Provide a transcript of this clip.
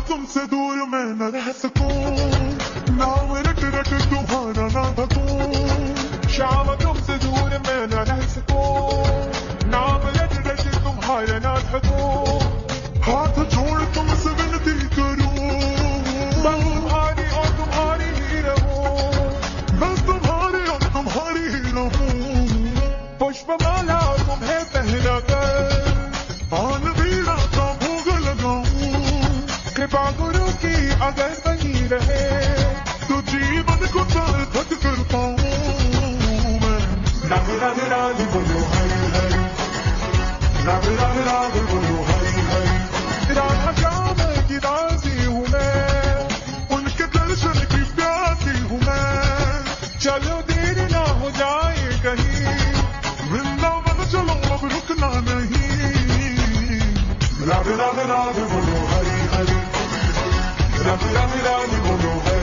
तुमसे दूर मैं न रह सकूं, नाम रट रट तुम्हारा ना थकूं। शाम तुमसे दूर मैं न रह सकूं, नाम रट रट तुम्हारा ना थकूं। हाथ जोड़ तुमसे विनती करूं, मैं तुम्हारी और तुम्हारी ही रहूं, मैं तुम्हारी और तुम्हारी ही रहूं। पुष्पमाला तुम्हें पहना कर पान वीणा का भोग लगाऊं, कृपा गुरु की अगर बनी रहे तो जीवन को सार्थक कर पाऊं मैं। राग राग राग बोलो हरि हरि, राग राग राग बोलो हरि हरि। राधा श्याम की दासी हूँ मैं, उनके दर्शन की प्यासी हूँ मैं। चलो देर ना हो जाए कहीं, वृंदावन चलो अब रुकना नहीं। राग राग राग बोलो हरि हरि, राग राग राग बोलो हरि।